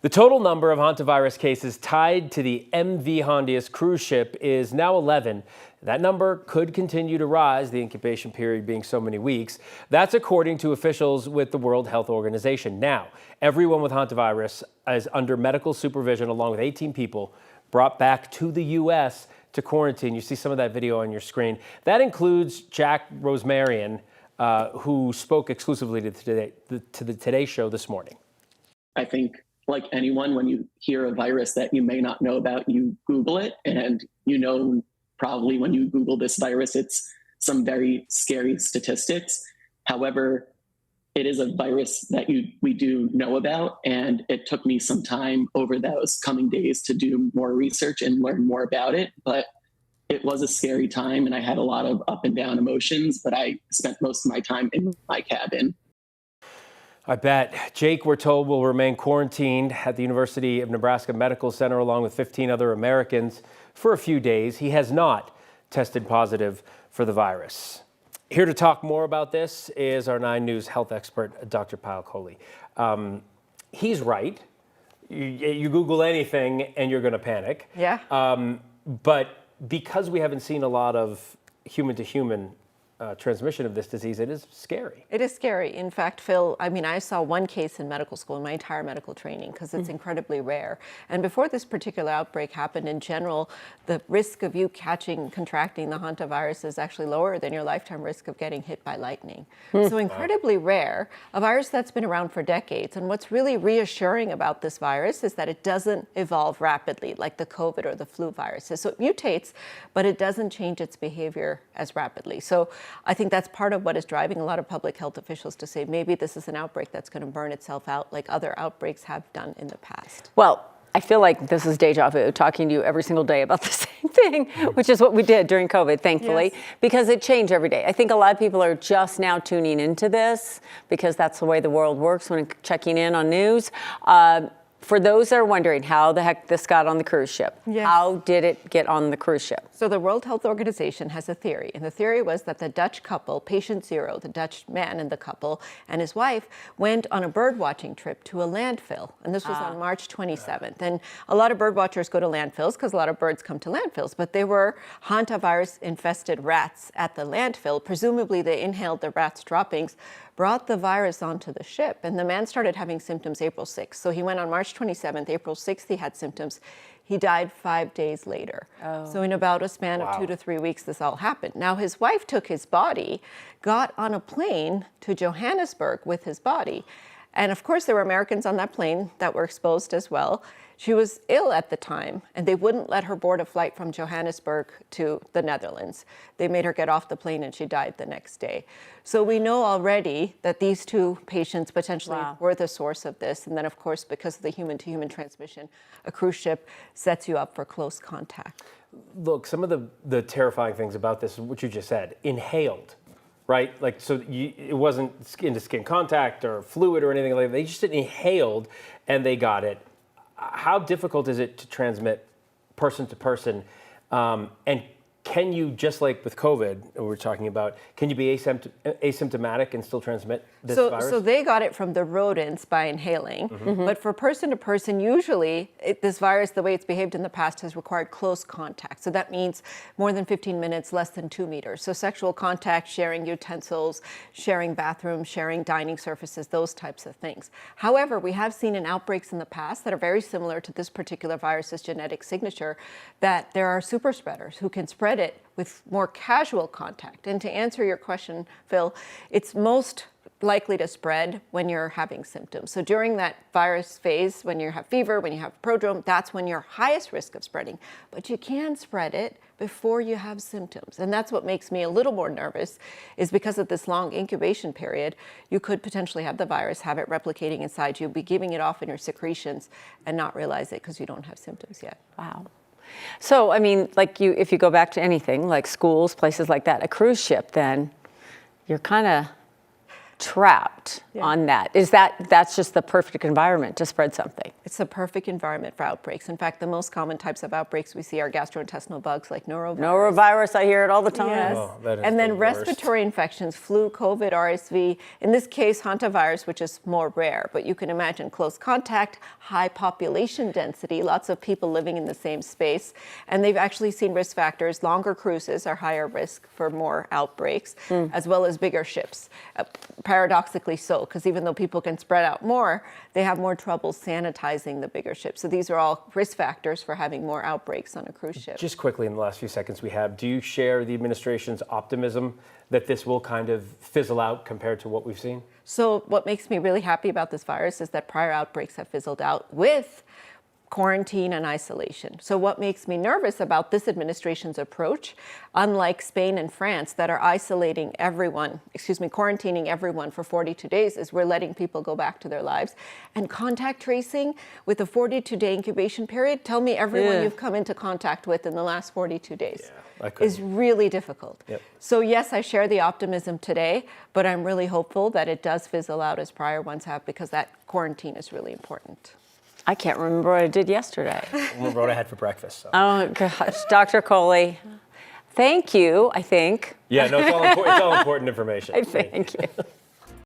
The total number of hantavirus cases tied to the MV Hondius cruise ship is now 11. That number could continue to rise, the incubation period being so many weeks. That's according to officials with the World Health Organization. Now, everyone with hantavirus is under medical supervision, along with 18 people brought back to the U.S. to quarantine. You see some of that video on your screen. That includes Jack Rosmarian, who spoke exclusively to the Today Show this morning. I think, like anyone, when you hear a virus that you may not know about, you Google it, and probably when you Google this virus, it's some very scary statistics. However, it is a virus that we do know about, and it took me some time over those coming days to do more research and learn more about it. But it was a scary time, and I had a lot of up and down emotions, but I spent most of my time in my cabin. I bet. Jake, we're told, will remain quarantined at the University of Nebraska Medical Center along with 15 other Americans for a few days. He has not tested positive for the virus. Here to talk more about this is our 9 News health expert, Dr. Kohli. He's right. You Google anything and you're going to panic. Yeah. But because we haven't seen a lot of human-to-human transmission of this disease, it is scary. It is scary. In fact, Phil, I saw one case in medical school in my entire medical training because it's incredibly rare. And before this particular outbreak happened, in general, the risk of you contracting the hantavirus is actually lower than your lifetime risk of getting hit by lightning. So incredibly rare, a virus that's been around for decades. And what's really reassuring about this virus is that it doesn't evolve rapidly like the COVID or the flu viruses. So it mutates, but it doesn't change its behavior as rapidly. So I think that's part of what is driving a lot of public health officials to say maybe this is an outbreak that's going to burn itself out like other outbreaks have done in the past. Well, I feel like this is deja vu, talking to you every single day about the same thing, which is what we did during COVID, thankfully, yes, because it changed every day. I think a lot of people are just now tuning into this because that's the way the world works when checking in on news. For those that are wondering how the heck this got on the cruise ship, how did it get on the cruise ship? So the World Health Organization has a theory, and the theory was that the Dutch couple, patient zero, the Dutch man in the couple, and his wife went on a bird watching trip to a landfill, and this was on March 27th. And a lot of bird watchers go to landfills because a lot of birds come to landfills, but there were hantavirus-infested rats at the landfill. Presumably they inhaled the rats' droppings, brought the virus onto the ship, and the man started having symptoms April 6th. So he went on March 27th, April 6th he had symptoms. He died 5 days later. So in about a span of 2 to 3 weeks, this all happened. Now his wife took his body, got on a plane to Johannesburg with his body. And of course there were Americans on that plane that were exposed as well. She was ill at the time, and they wouldn't let her board a flight from Johannesburg to the Netherlands. They made her get off the plane, and she died the next day. So we know already that these 2 patients potentially were the source of this. And then, of course, because of the human-to-human transmission, a cruise ship sets you up for close contact. Look, some of the terrifying things about this, what you just said, inhaled. Right? Like, so it wasn't skin-to-skin contact or fluid or anything like that. They just inhaled and they got it. How difficult is it to transmit person to person? And can you, just like with COVID we're talking about, can you be asymptomatic and still transmit this virus? So they got it from the rodents by inhaling. But for person to person, usually this virus, the way it's behaved in the past, has required close contact. So that means more than 15 minutes, less than 2 meters. So sexual contact, sharing utensils, sharing bathrooms, sharing dining surfaces, those types of things. However, we have seen in outbreaks in the past that are very similar to this particular virus's genetic signature, that there are super spreaders who can spread it with more casual contact. And to answer your question, Phil, it's most likely to spread when you're having symptoms. So during that virus phase, when you have fever, when you have prodrome, that's when you're highest risk of spreading. But you can spread it before you have symptoms. And that's what makes me a little more nervous, is because of this long incubation period, you could potentially have the virus, have it replicating inside you, be giving it off in your secretions, and not realize it because you don't have symptoms yet. Wow. So, if you go back to anything, like schools, places like that, a cruise ship, then you're kind of trapped on that. That's just the perfect environment to spread something? It's a perfect environment for outbreaks. In fact, the most common types of outbreaks we see are gastrointestinal bugs like norovirus. Norovirus, I hear it all the time. Yes. Oh, that is and then the worst. respiratory infections, flu, COVID, RSV. In this case, hantavirus, which is more rare, but you can imagine close contact, high population density, lots of people living in the same space. And they've actually seen risk factors. Longer cruises are higher risk for more outbreaks, as well as bigger ships. Paradoxically so, because even though people can spread out more, they have more trouble sanitizing the bigger ships. So these are all risk factors for having more outbreaks on a cruise ship. Just quickly in the last few seconds we have, do you share the administration's optimism that this will kind of fizzle out compared to what we've seen? So what makes me really happy about this virus is that prior outbreaks have fizzled out with quarantine and isolation. So what makes me nervous about this administration's approach, unlike Spain and France that are isolating everyone, quarantining everyone for 42 days, is we're letting people go back to their lives. And contact tracing with a 42-day incubation period, tell me everyone you've come into contact with in the last 42 days. Is really difficult. Yep. So yes, I share the optimism today, but I'm really hopeful that it does fizzle out as prior ones have, because that quarantine is really important. I can't remember what I did yesterday. I remember what I had for breakfast. So. Oh, gosh. Dr. Kohli, thank you, I think. Yeah, no, it's all important information. Thank you.